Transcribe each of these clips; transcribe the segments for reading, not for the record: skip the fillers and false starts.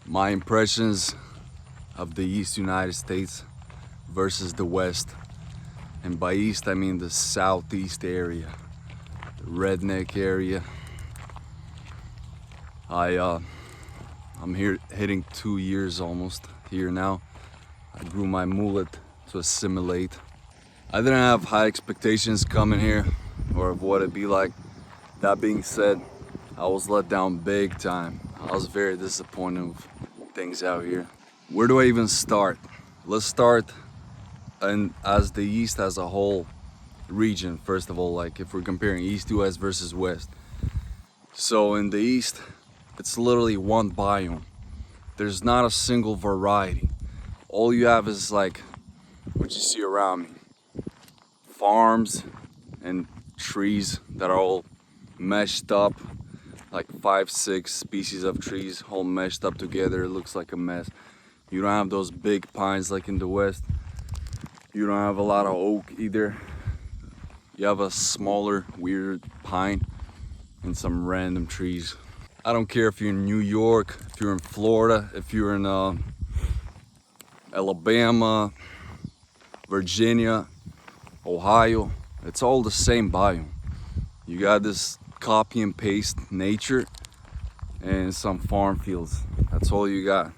My impressions of the East United States versus the West. And by East, I mean the Southeast area, the redneck area. I'm here hitting 2 years almost here now. I grew my mullet to assimilate. I didn't have high expectations coming here or of what it'd be like. That being said, I was let down big time. I was very disappointed with things out here. Where do I even start? Let's start as the East as a whole region, first of all, like if we're comparing East US versus West. So in the East, it's literally one biome. There's not a single variety. All you have is like what you see around me. Farms and trees that are all meshed up, like 5-6 species of trees all meshed up together. It looks like a mess. You don't have those big pines like in the West. You don't have a lot of oak either. You have a smaller, weird pine and some random trees. I don't care if you're in New York, if you're in Florida, if you're in Alabama, Virginia, Ohio, it's all the same biome. You got this copy and paste nature and some farm fields. That's all you got.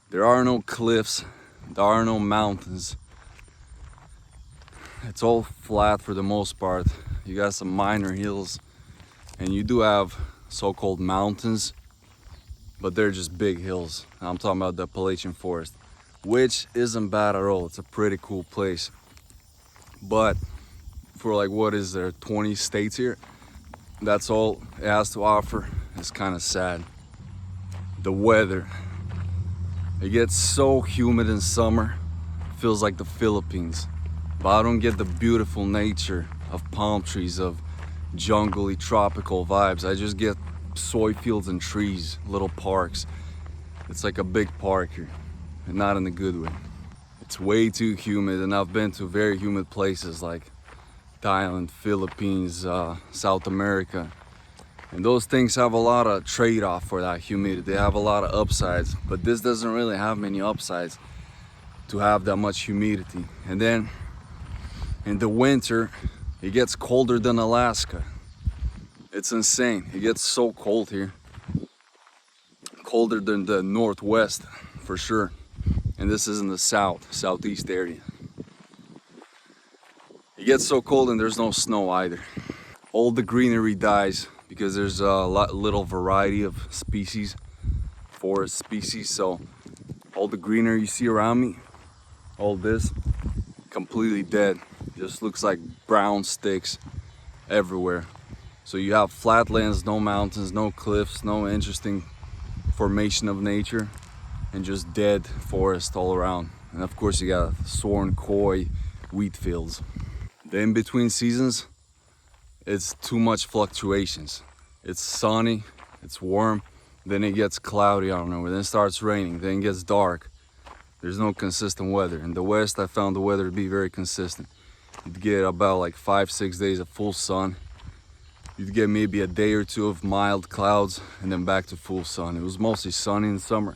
There are no cliffs, there are no mountains. It's all flat for the most part. You got some minor hills and you do have so-called mountains, but they're just big hills. I'm talking about the Appalachian Forest, which isn't bad at all. It's a pretty cool place. But for like, what is there, 20 states here? That's all it has to offer. It's kind of sad. The weather. It gets so humid in summer. It feels like the Philippines. But I don't get the beautiful nature of palm trees, of jungly tropical vibes. I just get soy fields and trees, little parks. It's like a big park here, and not in a good way. It's way too humid, and I've been to very humid places like Thailand, Philippines, South America. And those things have a lot of trade-off for that humidity. They have a lot of upsides, but this doesn't really have many upsides to have that much humidity. And then in the winter, it gets colder than Alaska. It's insane. It gets so cold here. Colder than the Northwest, for sure. And this is in the southeast area. It gets so cold and there's no snow either. All the greenery dies because there's a little variety of species, forest species. So all the greenery you see around me, all this, completely dead. Just looks like brown sticks everywhere. So you have flatlands, no mountains, no cliffs, no interesting formation of nature, and just dead forest all around. And of course you got sorn, koi, wheat fields. The in-between seasons, it's too much fluctuations. It's sunny, it's warm, then it gets cloudy out of nowhere, then it starts raining, then it gets dark. There's no consistent weather. In the West, I found the weather to be very consistent. You'd get about like 5-6 days of full sun. You'd get maybe a day or two of mild clouds and then back to full sun. It was mostly sunny in summer.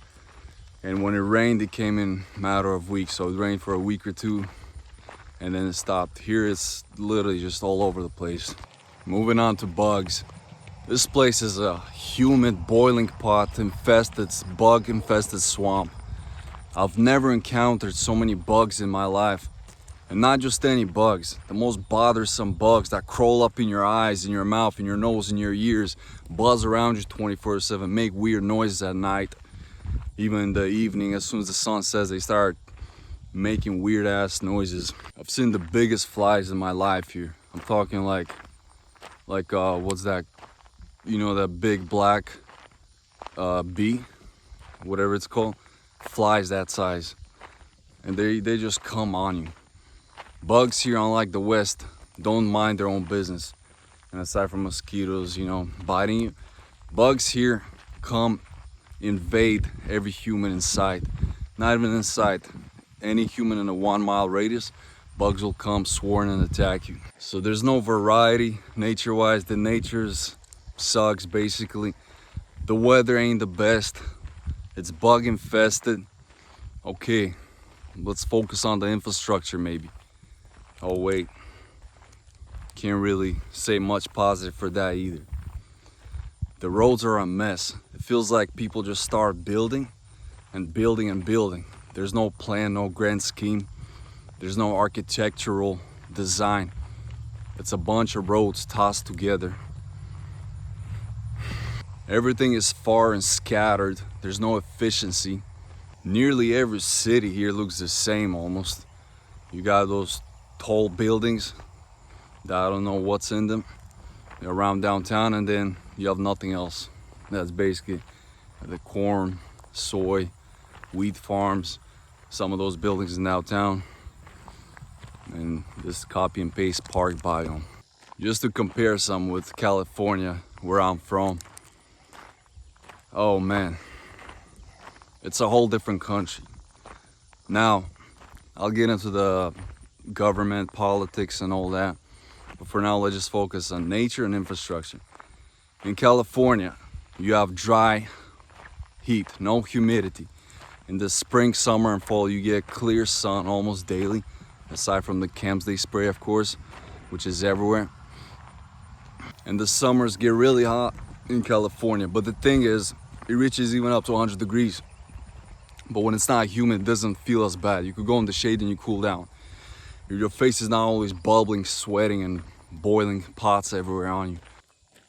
And when it rained, it came in a matter of weeks. So it rained for a week or two and then it stopped. Here it's literally just all over the place. Moving on to bugs. This place is a humid boiling pot infested, bug infested swamp. I've never encountered so many bugs in my life. And not just any bugs, the most bothersome bugs that crawl up in your eyes, in your mouth, in your nose, in your ears, buzz around you 24/7, make weird noises at night. Even in the evening, as soon as the sun sets, they start making weird ass noises. I've seen the biggest flies in my life here. I'm talking like what's that? You know, that big black bee, whatever it's called, flies that size. And they just come on you. Bugs here, unlike the West, don't mind their own business. And aside from mosquitoes, you know, biting you, bugs here come invade every human in sight. Not even in sight. Any human in a 1 mile radius, bugs will come swarm and attack you. So there's no variety nature-wise. The nature's sucks basically. The weather ain't the best. It's bug infested. Okay, let's focus on the infrastructure maybe. Oh wait, can't really say much positive for that either. The roads are a mess. It feels like people just start building and building and building. There's no plan, no grand scheme. There's no architectural design. It's a bunch of roads tossed together. Everything is far and scattered. There's no efficiency. Nearly every city here looks the same almost. You got those tall buildings that I don't know what's in them around downtown, and then you have nothing else. That's basically the corn, soy, wheat farms, some of those buildings in downtown, and this copy and paste park biome. Just to compare some with California, where I'm from, oh man, it's a whole different country. Now, I'll get into the government, politics, and all that, but for now, let's just focus on nature and infrastructure. In California, you have dry heat, no humidity. In the spring, summer, and fall, you get clear sun almost daily, aside from the chems they spray, of course, which is everywhere. And the summers get really hot in California, but the thing is, it reaches even up to 100 degrees. But when it's not humid, it doesn't feel as bad. You could go in the shade and you cool down. Your face is not always bubbling, sweating, and boiling pots everywhere on you.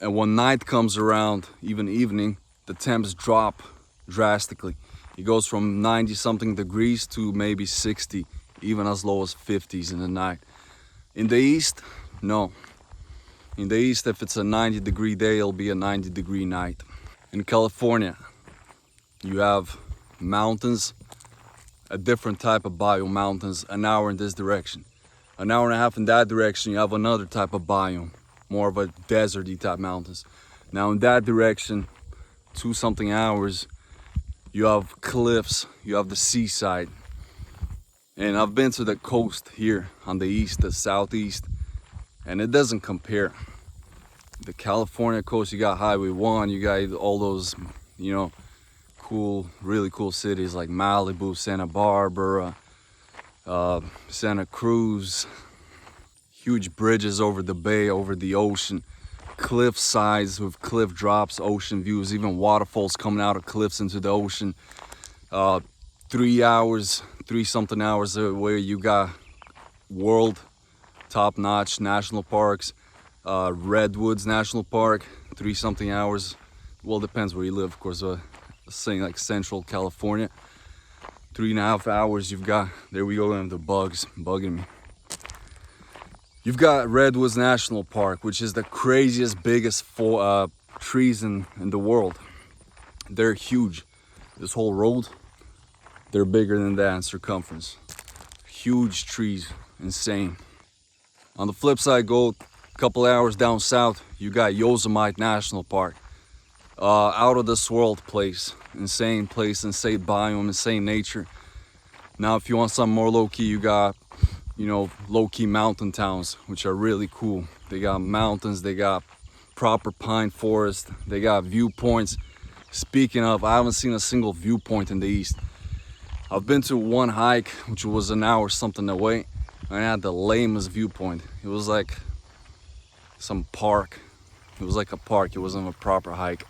And when night comes around, even evening, the temps drop drastically. It goes from 90 something degrees to maybe 60, even as low as 50s in the night. In the east, no. In the east, if it's a 90-degree day, it'll be a 90-degree night. In California, you have mountains, a different type of biome mountains, an hour in this direction. An hour and a half in that direction, you have another type of biome, more of a deserty type mountains. Now in that direction, 2 something hours, you have cliffs, you have the seaside. And I've been to the coast here on the east, the southeast, and it doesn't compare. The California coast, you got Highway 1, you got all those, you know, cool, really cool cities like Malibu, Santa Barbara, Santa Cruz, huge bridges over the bay, over the ocean, cliff sides with cliff drops, ocean views, even waterfalls coming out of cliffs into the ocean. 3 something hours away, you got world top-notch national parks, Redwoods National Park, 3 something hours. Well, depends where you live, of course. Saying like Central California, 3.5 hours. You've got, there we go, and the bugs bugging me. You've got Redwoods National Park, which is the craziest, biggest trees in the world. They're huge. This whole road, they're bigger than that in circumference. Huge trees, insane. On the flip side, go a couple hours down south, you got Yosemite National Park. Out of this world place, insane biome, insane nature. Now, if you want something more low-key, you got, you know, low-key mountain towns, which are really cool. They got mountains, they got proper pine forest, they got viewpoints. Speaking of, I haven't seen a single viewpoint in the east. I've been to one hike, which was an hour something away, and I had the lamest viewpoint. It was like some park. It was like a park, it wasn't a proper hike.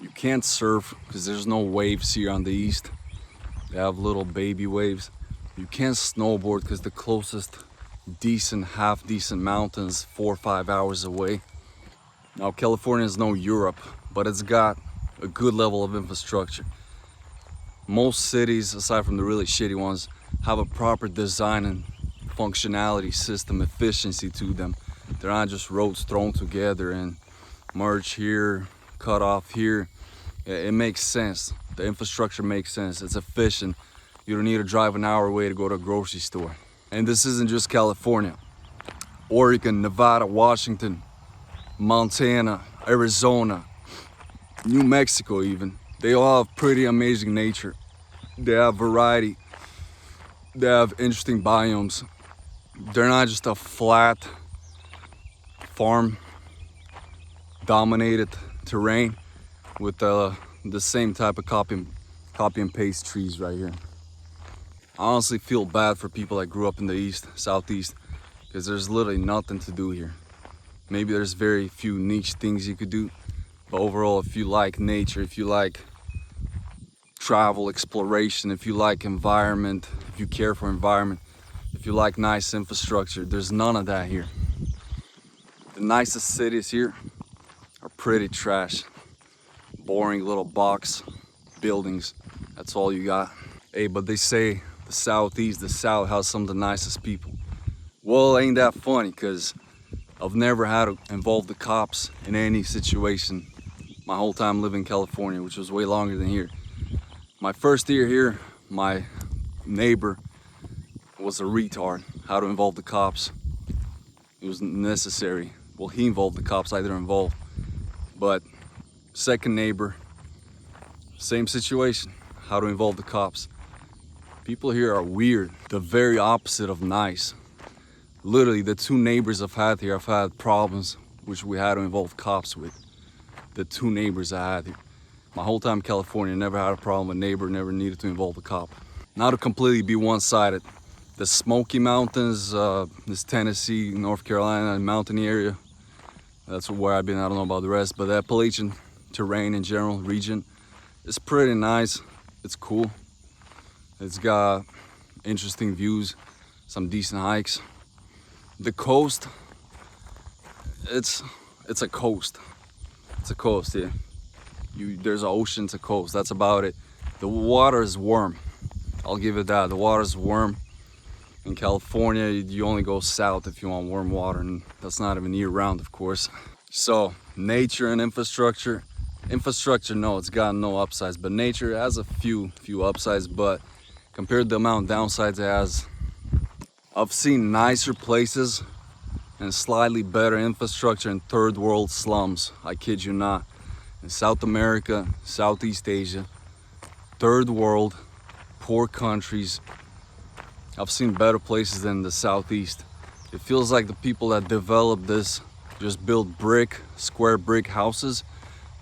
You can't surf because there's no waves here on the east. They have little baby waves. You can't snowboard because the closest decent, half decent mountains 4 or 5 hours away. Now California is no Europe, but it's got a good level of infrastructure. Most cities, aside from the really shitty ones, have a proper design and functionality system, efficiency to them. They're not just roads thrown together and merge here, cut off here. It makes sense. The infrastructure makes sense. It's efficient. You don't need to drive an hour away to go to a grocery store. And this isn't just California. Oregon, Nevada, Washington, Montana, Arizona, New Mexico even. They all have pretty amazing nature. They have variety. They have interesting biomes. They're not just a flat farm dominated terrain with the same type of copy copy and paste trees right here. I honestly feel bad for people that grew up in the east, southeast, because there's literally nothing to do here. Maybe there's very few niche things you could do, but overall, if you like nature, if you like travel, exploration, if you like environment, if you care for environment, if you like nice infrastructure, there's none of that here. The nicest cities here are pretty trash. Boring little box buildings. That's all you got. Hey, but they say the southeast, the south has some of the nicest people. Well, ain't that funny, because I've never had to involve the cops in any situation my whole time living in California, which was way longer than here. My first year here, my neighbor was a retard. How to involve the cops. It was necessary. Well, he involved the cops, I didn't involve. But second neighbor, same situation. How to involve the cops. People here are weird. The very opposite of nice. Literally, the two neighbors I've had here, I've had problems which we had to involve cops with. The two neighbors I had here. My whole time in California, never had a problem with a neighbor, never needed to involve a cop. Not to completely be one-sided. The Smoky Mountains, this Tennessee, North Carolina, mountain area, that's where I've been. I don't know about the rest, but the Appalachian terrain in general, region, is pretty nice. It's cool. It's got interesting views, some decent hikes. The coast, it's a coast. It's a coast, yeah. There's an ocean to coast, that's about it. The water is warm, I'll give it that. The water is warm. In California, you only go south if you want warm water, and that's not even year-round, of course. So, nature and infrastructure. Infrastructure, no, it's got no upsides, but nature has a few upsides, but compared to the amount of downsides it has, I've seen nicer places and slightly better infrastructure in third world slums. I kid you not. In South America, Southeast Asia, third world, poor countries, I've seen better places than the Southeast. It feels like the people that developed this just built square brick houses,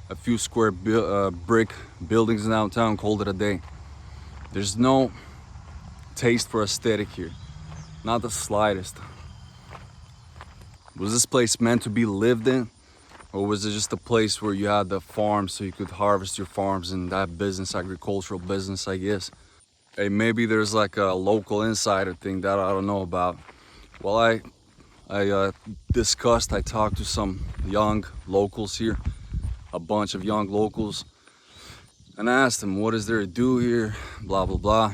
a few square brick buildings downtown, called it a day. There's no taste for aesthetic here, not the slightest. Was this place meant to be lived in? Or was it just a place where you had the farm so you could harvest your farms and that business, agricultural business, I guess? Hey, maybe there's like a local insider thing that I don't know about. Well, I talked to some young locals here, a bunch of young locals, and I asked them, what is there to do here, blah, blah, blah.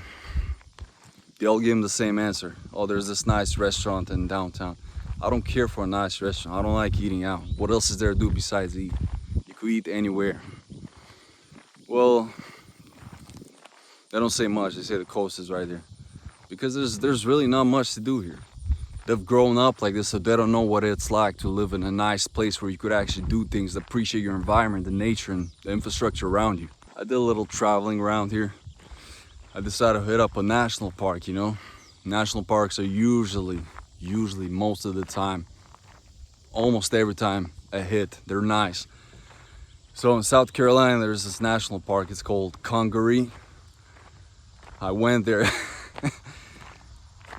They all gave them the same answer. Oh, there's this nice restaurant in downtown. I don't care for a nice restaurant. I don't like eating out. What else is there to do besides eat? You could eat anywhere. Well, they don't say much. They say the coast is right there. Because there's really not much to do here. They've grown up like this, so they don't know what it's like to live in a nice place where you could actually do things, appreciate your environment, the nature, and the infrastructure around you. I did a little traveling around here. I decided to hit up a national park, you know. National parks are usually most of the time, almost every time, a hit. They're nice. So in South Carolina, there's this national park. It's called Congaree. I went there.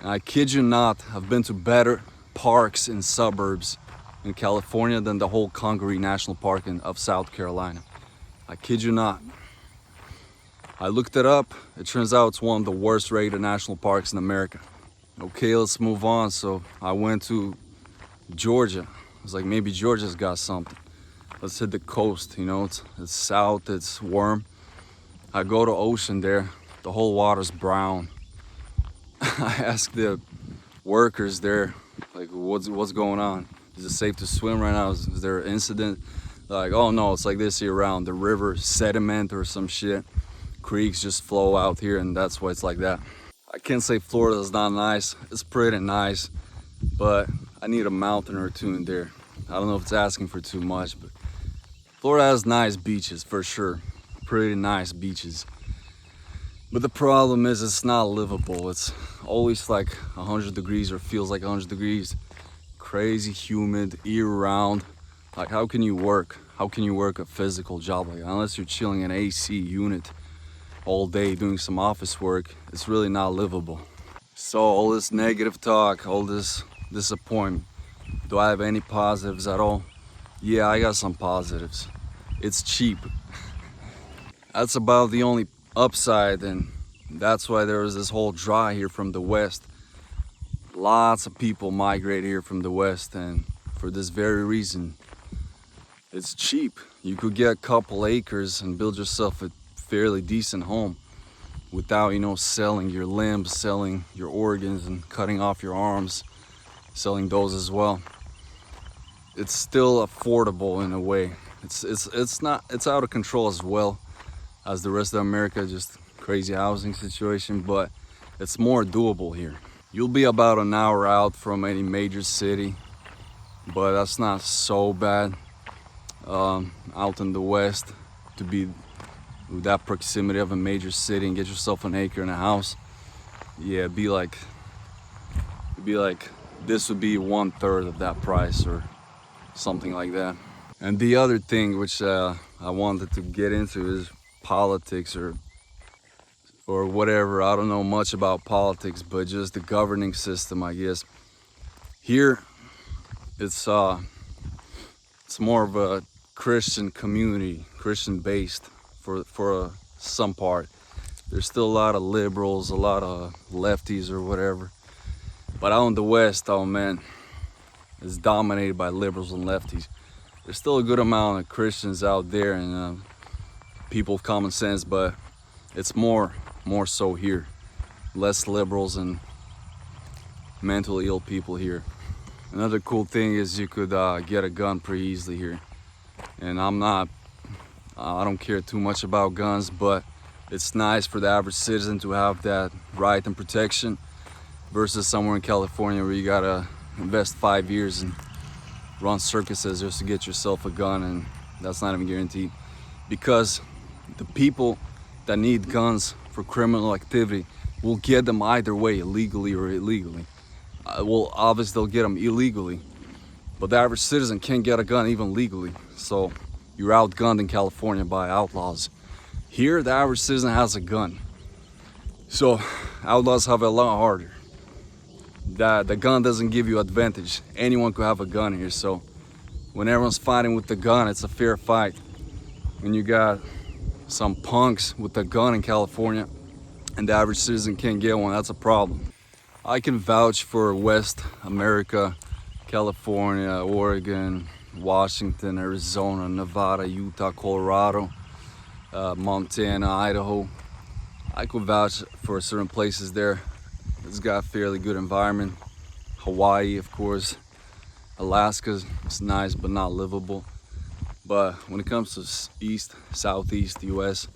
I kid you not, I've been to better parks in suburbs in California than the whole Congaree National Park of South Carolina. I kid you not. I looked it up. It turns out it's one of the worst rated national parks in America. Okay, let's move on. So I went to Georgia. I was like, maybe Georgia's got something. Let's hit the coast, you know, it's south, it's warm. I go to ocean there, the whole water's brown. I asked the workers there, like, what's going on? Is it safe to swim right now? Is there an incident? They're like, oh no, it's like this year round. The river sediment or some shit. Creeks just flow out here, and that's why it's like that. I can't say Florida's not nice. It's pretty nice, but I need a mountain or two in there. I don't know if it's asking for too much, but Florida has nice beaches for sure. Pretty nice beaches. But the problem is it's not livable. It's always like 100 degrees or feels like 100 degrees. Crazy humid, year-round. Like, how can you work? How can you work a physical job like that? Unless you're chilling in an AC unit all day doing some office work, it's really not livable. So all this negative talk, all this disappointment, do I have any positives at all? Yeah, I got some positives. It's cheap. That's about the only upside, and that's why there was this whole draw here from the west. Lots of people migrate here from the west, and for this very reason, it's cheap. You could get a couple acres and build yourself a fairly decent home without, selling your limbs, selling your organs, and cutting off your arms, selling those as well. It's still affordable in a way. It's out of control as well as the rest of America, just crazy housing situation, but it's more doable here. You'll be about an hour out from any major city, but that's not so bad. Out in the west, to be with that proximity of a major city and get yourself an acre and a house, yeah, it'd be like this would be 1/3 of that price or something like that. And the other thing which I wanted to get into is politics or whatever. I don't know much about politics, but just the governing system, I guess. Here, it's more of a Christian community, Christian based for some part. There's still a lot of liberals, a lot of lefties or whatever. But out in the West, oh man, it's dominated by liberals and lefties. There's still a good amount of Christians out there and people of common sense, but it's more so here. Less liberals and mentally ill people here. Another cool thing is you could get a gun pretty easily here. And I don't care too much about guns, but it's nice for the average citizen to have that right and protection versus somewhere in California where you gotta invest 5 years and run circuses just to get yourself a gun, and that's not even guaranteed. Because the people that need guns for criminal activity will get them either way, legally or illegally. Well, obviously they'll get them illegally, but the average citizen can't get a gun even legally. So you're outgunned in California by outlaws. Here, the average citizen has a gun. So outlaws have it a lot harder. The gun doesn't give you advantage. Anyone could have a gun here. So when everyone's fighting with the gun, it's a fair fight. When you got some punks with a gun in California and the average citizen can't get one, that's a problem. I can vouch for West America, California, Oregon, Washington, Arizona, Nevada, Utah, Colorado, Montana, Idaho. I could vouch for certain places there. It's got a fairly good environment. Hawaii, of course. Alaska is nice but not livable. But when it comes to east, southeast US,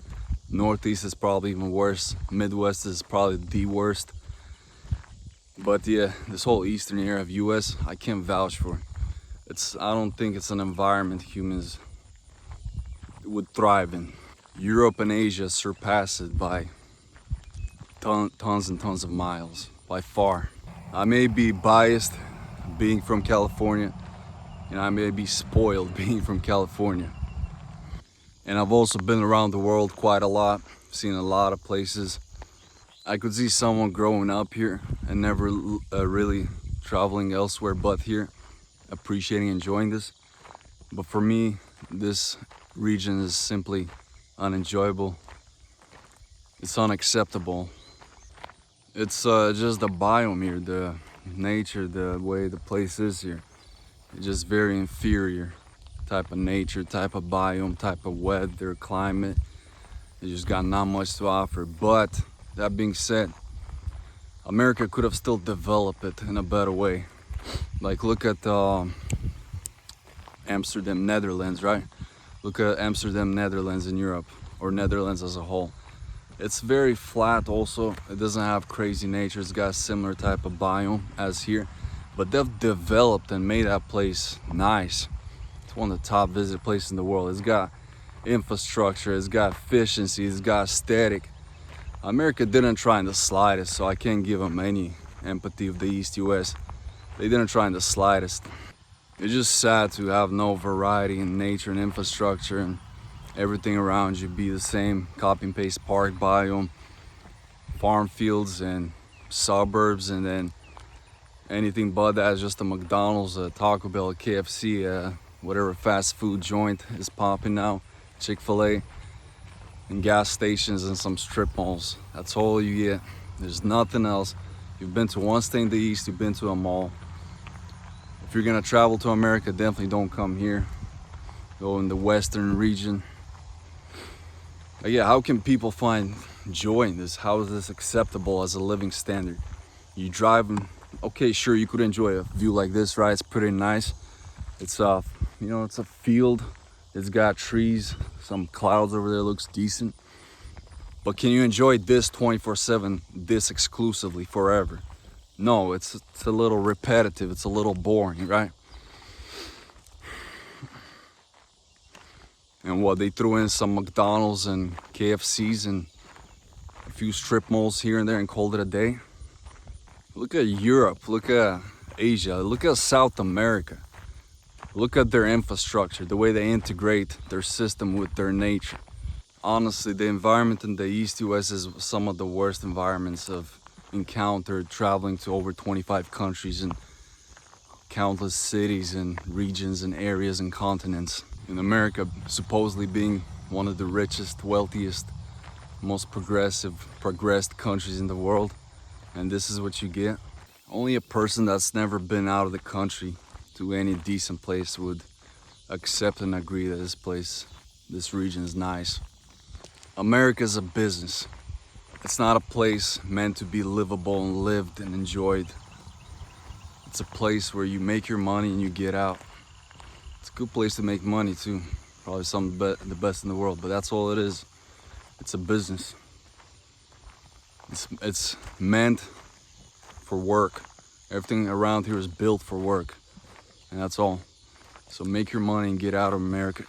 northeast is probably even worse. Midwest is probably the worst. But yeah, this whole eastern area of US, I can't vouch for. I don't think it's an environment humans would thrive in. Europe and Asia surpass it by tons and tons of miles, by far. I may be biased being from California, and I may be spoiled being from California. And I've also been around the world quite a lot, seen a lot of places. I could see someone growing up here and never really traveling elsewhere but here, appreciating, enjoying this. But for me, this region is simply unenjoyable. It's unacceptable. It's just the biome here, the nature, the way the place is here. It's just very inferior type of nature, type of biome, type of weather, climate. It just got not much to offer. But that being said, America could have still developed it in a better way. Like look at Amsterdam, Netherlands, right? Look at Amsterdam, Netherlands in Europe, or Netherlands as a whole. It's very flat also. It doesn't have crazy nature. It's got a similar type of biome as here. But they've developed and made that place nice. It's one of the top visited places in the world. It's got infrastructure, it's got efficiency, it's got aesthetic. America didn't try in the slightest, so I can't give them any empathy of the East US. They didn't try in the slightest. It's just sad to have no variety in nature and infrastructure and everything around you be the same, copy and paste park biome, farm fields and suburbs, and then anything but that is just a McDonald's, a Taco Bell, a KFC, whatever fast food joint is popping now, Chick-fil-A, and gas stations and some strip malls. That's all you get. There's nothing else. You've been to one state in the East, you've been to a mall. If you're gonna travel to America, definitely don't come here. Go in the western region. But yeah, how can people find joy in this? How is this acceptable as a living standard? You driving, okay, sure, you could enjoy a view like this, right? It's pretty nice. It's it's a field. It's got trees, some clouds over there, looks decent. But can you enjoy this 24/7, this exclusively forever? No, it's a little repetitive, it's a little boring, right? And what, they threw in some McDonald's and KFCs and a few strip malls here and there and called it a day? Look at Europe, look at Asia, look at South America. Look at their infrastructure, the way they integrate their system with their nature. Honestly, the environment in the East US is some of the worst environments I've encountered traveling to over 25 countries and countless cities and regions and areas and continents. In America, supposedly being one of the richest, wealthiest, most progressed countries in the world, and this is what you get. Only a person that's never been out of the country to any decent place would accept and agree that this region is nice. America is a business. It's not a place meant to be livable and lived and enjoyed. It's a place where you make your money and you get out. It's a good place to make money too. Probably some of the best in the world, but that's all it is. It's a business. It's meant for work. Everything around here is built for work, and that's all. So make your money and get out of America.